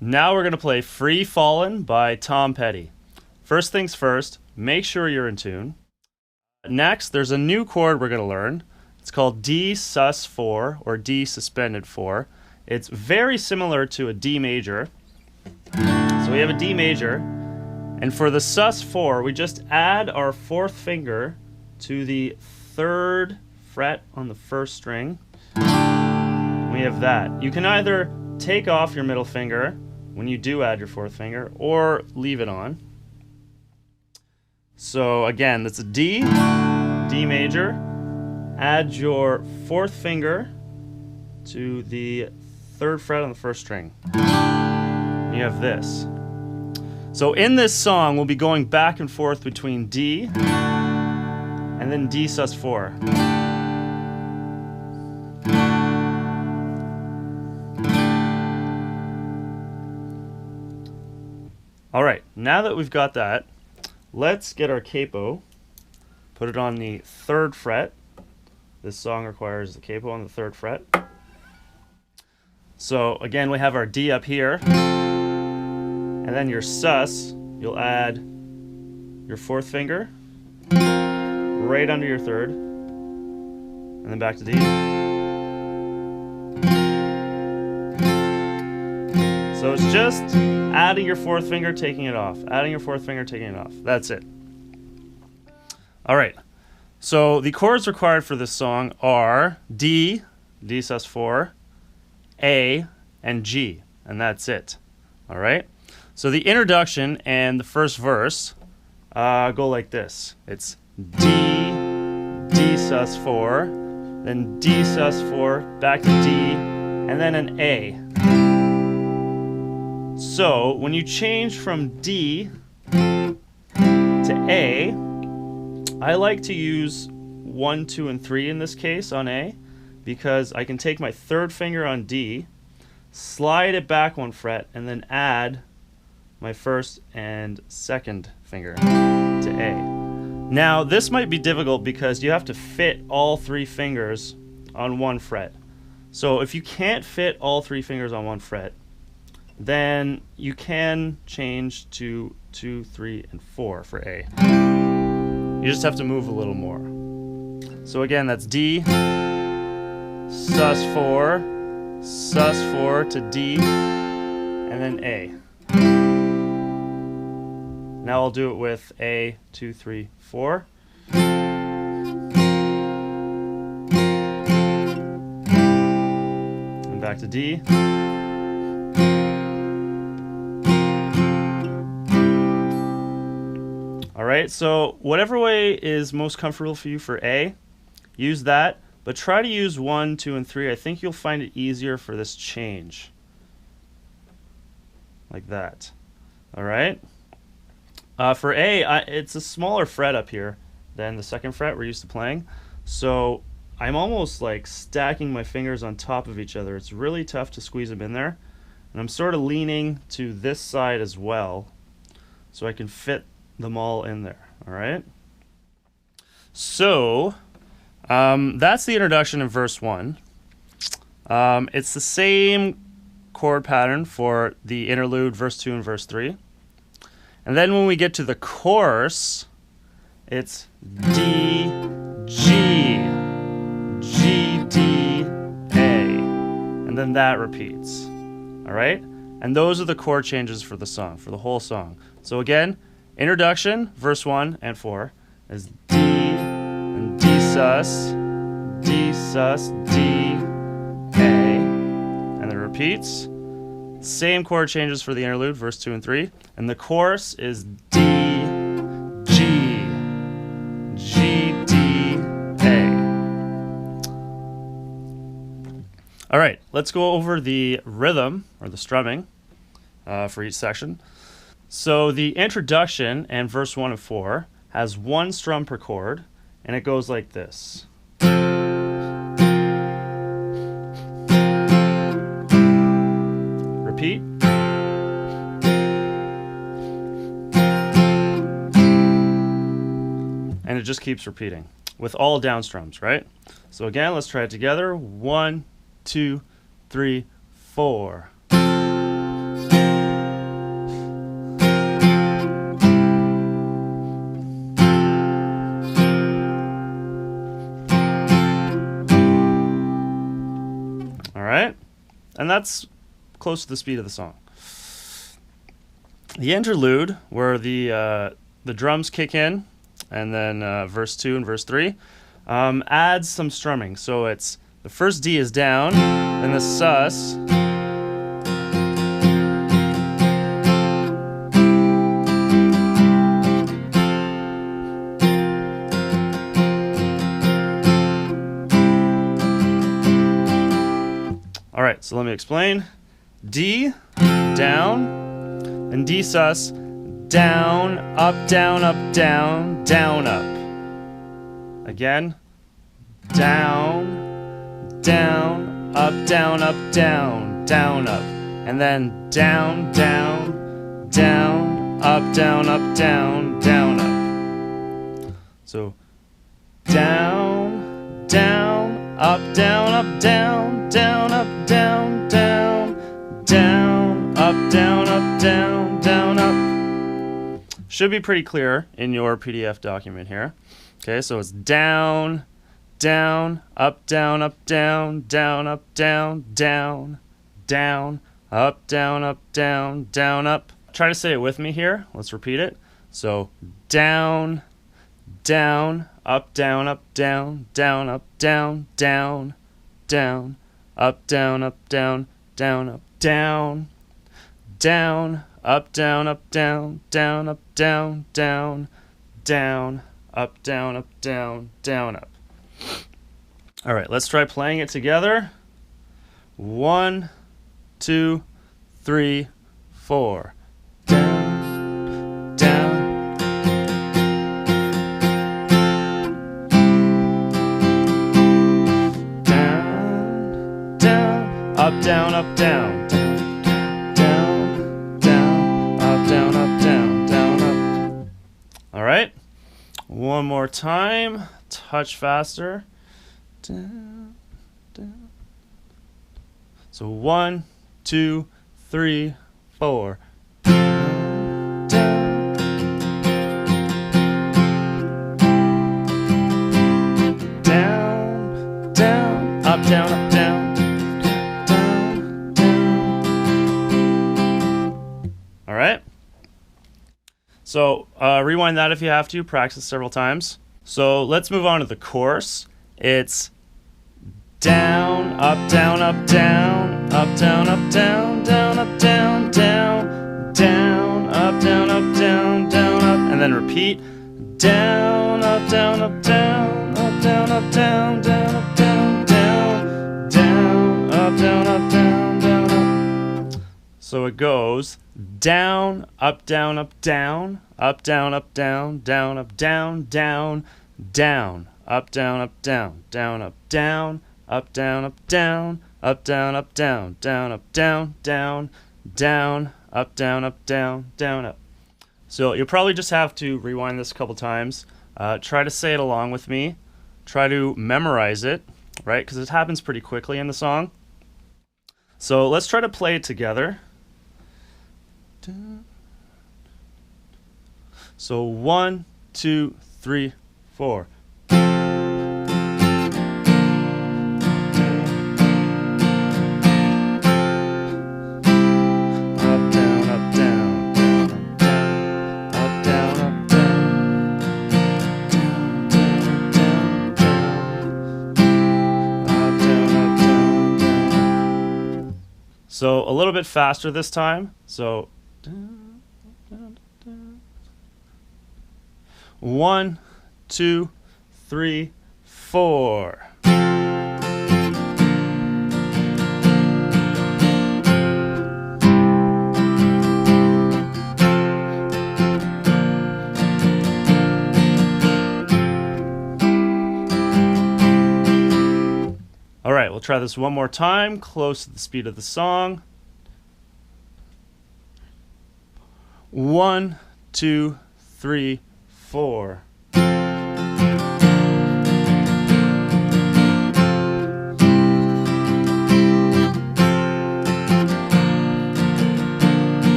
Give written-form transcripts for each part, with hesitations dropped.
Now we're going to play Free Fallin' by Tom Petty. First things first, make sure you're in tune. Next, there's a new chord we're going to learn. It's called D sus4 or D suspended 4. It's very similar to a D major. So we have a D major, and for the sus4, we just add our fourth finger to the third fret on the first string. We have that. You can either take off your middle finger when you do add your fourth finger, or leave it on. So again, that's a D, D major. Add your fourth finger to the third fret on the first string. You have this. So in this song, we'll be going back and forth between D and then D sus4. Alright, now that we've got that, let's get our capo, put it on the third fret. This song requires the capo on the third fret. So again, we have our D up here, and then your sus, you'll add your fourth finger right under your third, and then back to D. So it's just adding your fourth finger, taking it off. Adding your fourth finger, taking it off. That's it. Alright, so the chords required for this song are D, D sus4, A, and G, and that's it. Alright? So the introduction and the first verse go like this. It's D, D sus4, then D sus4, back to D, and then an A. So when you change from D to A, I like to use 1, 2, and 3 in this case on A, because I can take my third finger on D, slide it back one fret, and then add my first and second finger to A. Now this might be difficult because you have to fit all three fingers on one fret. So if you can't fit all three fingers on one fret, then you can change to 2, 3, and 4 for A. You just have to move a little more. So again, that's D, sus4, sus4 to D, and then A. Now I'll do it with A, 2, 3, 4. And back to D. Alright, so whatever way is most comfortable for you for A, use that, but try to use 1, 2, and 3. I think you'll find it easier for this change. Like that. Alright? For A, it's a smaller fret up here than the second fret we're used to playing, so I'm almost like stacking my fingers on top of each other. It's really tough to squeeze them in there, and I'm sort of leaning to this side as well, so I can fit them all in there. Alright? So that's the introduction in verse 1. It's the same chord pattern for the interlude, verse 2 and verse 3. And then when we get to the chorus, it's D, G, G, D, A. And then that repeats. Alright? And those are the chord changes for the song, for the whole song. So again, introduction, verse 1 and 4 is D and D sus, D sus, D, A, and then repeats. Same chord changes for the interlude, verse 2 and 3, and the chorus is D, G, G, D, A. Alright, let's go over the rhythm, or the strumming, for each section. So the introduction and verse 1 and 4 has one strum per chord, and it goes like this. Repeat. And it just keeps repeating with all down strums, right? So again, let's try it together. 1, 2, 3, 4. and that's close to the speed of the song. The interlude, where the drums kick in, and then verse 2 and verse 3, adds some strumming. So it's the first D is down, then the sus. All right, so let me explain. D, down, and D sus, down, up, down, up, down, down, up. Again, down, down, up, down, up, down, down, up. And then down, down, down, up, down, up, down, down, up. So down, down, up, down, up, down, down, up, down, down, down, up, down, up, down, down, up. Should be pretty clear in your PDF document here. Okay, so it's down, down, up, down, up, down, down, up, down, down, down, up, down, up, down, down, up. Try to say it with me here. Let's repeat it. So down, down, up, down, up, down, down, up, down, down, down, up, down, up, down, down, up, down, down, up, down, up, down, down, up, down, down, down, up, down, up, down, down, up. All right, let's try playing it together. 1, 2, 3, 4. Down, down. Down, down, up, down, up, down, down, down, down, up, down, up, down, down, up. All right, one more time. Touch faster. Down, down. So 1, 2, 3, 4. Down, down. Down, down, up, down, up, down. Down, down. All right. So rewind that if you have to. Practice several times. So let's move on to the chorus. It's down, up, down, up, down, up, down, up, down, down, up, down, down, down, up, down, up, down, down, up, and then repeat. Down, up, down, up, down, up, down, up, down, down, up, down, down, down, up, down, up, down, down, up. So it goes down, up, down, up, down, up, down, up, down, down, up, down, down, down, up, down, up, down, down, up, down, up, down, up, down, up, down, up, down, down, up, down, down, down, up, down, up, down, down, up. So you'll probably just have to rewind this a couple times. Try to say it along with me. Try to memorize it, right? Because it happens pretty quickly in the song. So let's try to play it together. So 1, 2, 3, 4. So a little bit faster this time. So 1, 2, 3, 4. All right, we'll try this one more time, close to the speed of the song. 1, 2, 3, 4.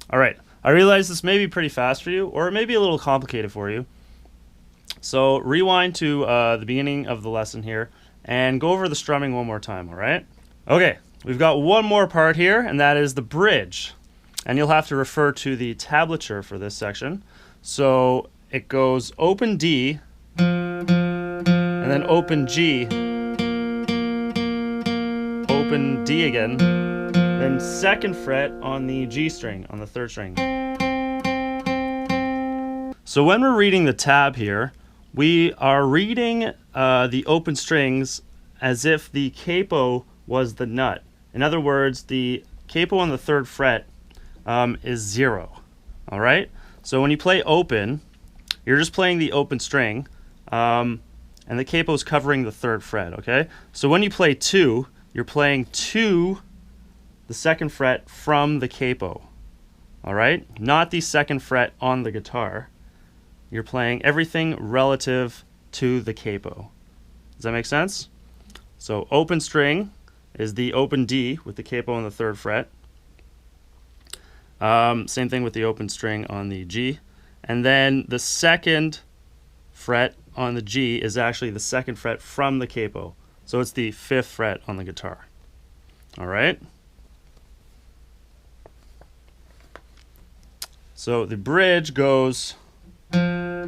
All right, I realize this may be pretty fast for you, or it may be a little complicated for you. So rewind to the beginning of the lesson here and go over the strumming one more time, all right? Okay, we've got one more part here, and that is the bridge. And you'll have to refer to the tablature for this section. So it goes open D, and then open G, open D again, then second fret on the G string, on the third string. So when we're reading the tab here, we are reading the open strings as if the capo was the nut. In other words, the capo on the third fret is 0. All right? So when you play open, you're just playing the open string, and the capo is covering the third fret, okay? So when you play 2, you're playing to the second fret from the capo, all right? Not the second fret on the guitar. You're playing everything relative to the capo. Does that make sense? So open string is the open D with the capo on the third fret. Same thing with the open string on the G. And then the second fret on the G is actually the second fret from the capo. So it's the 5th fret on the guitar. All right? So the bridge goes... and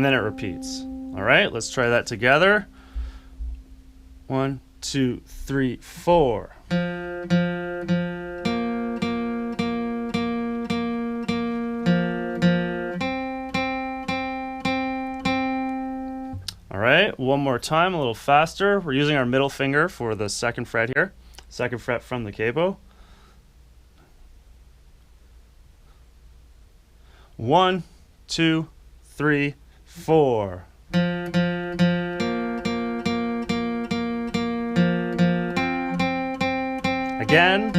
then it repeats. All right, let's try that together. 1, 2, 3, 4. All right, one more time, a little faster. We're using our middle finger for the second fret here. Second fret from the capo. 1, 2, 3, 4. Again.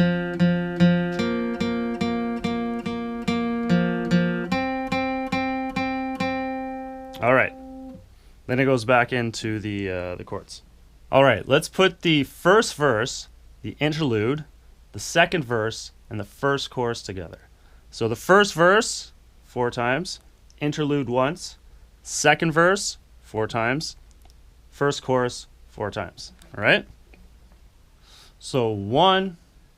All right. Then it goes back into the chords. All right, let's put the first verse, the interlude, the second verse, and the first chorus together. So the first verse, 4 times. Interlude once. Second verse, 4 times. First chorus, 4 times. All right? So 1,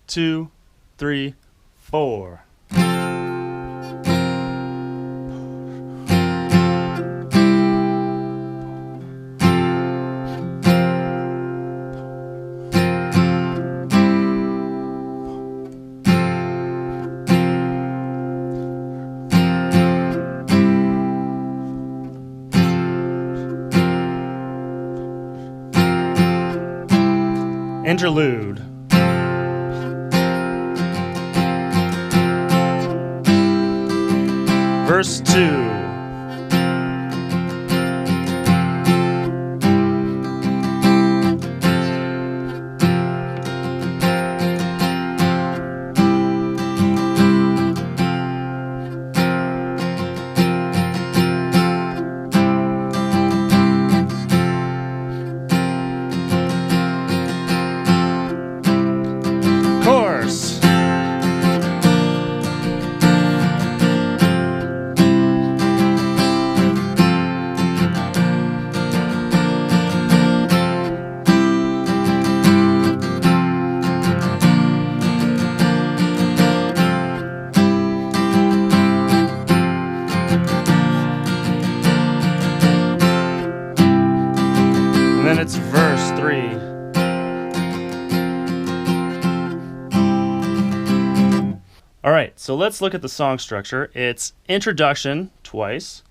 2, 3, 4. Interlude. Verse 2. Chorus. And then it's verse 3. All right, so let's look at the song structure. It's introduction twice,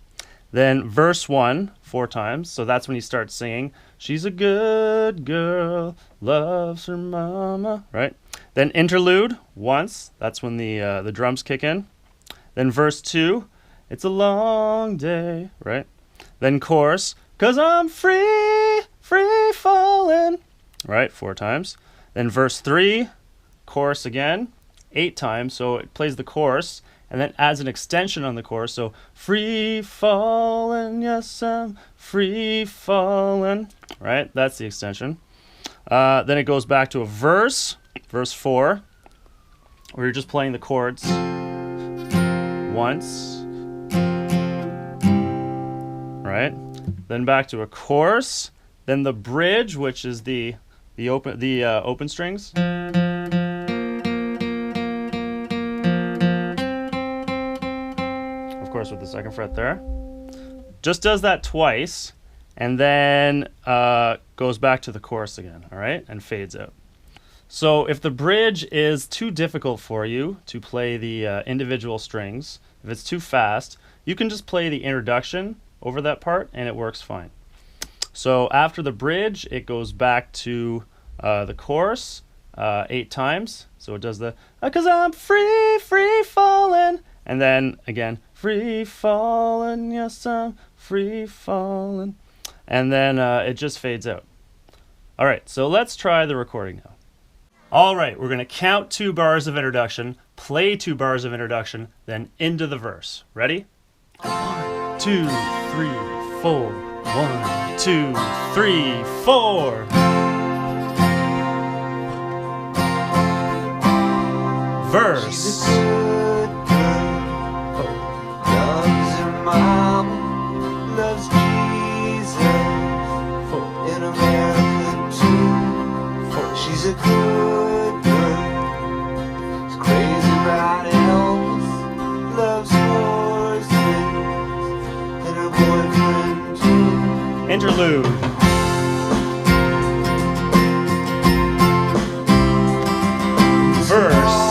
then verse 1 4 times. So that's when you start singing, she's a good girl, loves her mama, right? Then interlude once. That's when the drums kick in. Then verse 2, it's a long day, right? Then chorus, 'cause I'm free, free falling, right? 4 times. Then verse 3, chorus again. 8 times, so it plays the chorus and then adds an extension on the chorus. So free falling, yes, I'm free falling, right? That's the extension. Then it goes back to a verse, verse 4, where you're just playing the chords once, right? Then back to a chorus, then the bridge, which is the open strings. Of course, with the second fret there. Just does that twice, and then goes back to the chorus again, all right, and fades out. So if the bridge is too difficult for you to play the individual strings, if it's too fast, you can just play the introduction over that part, and it works fine. So after the bridge, it goes back to the chorus 8 times. So it does the, 'cause I'm free, free falling, and then again, free falling, yes, I'm free falling. And then it just fades out. All right, so let's try the recording now. All right, we're going to count 2 bars of introduction, play 2 bars of introduction, then into the verse. Ready? 1, 2, 3, 4. 1, 2, 3, 4. Verse. Loves her mom, loves Jesus. 4. In America too. 4. She's a good girl. She's crazy about Elvis. Loves horses. And her boyfriend too. Interlude. Verse.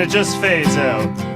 it just fades out.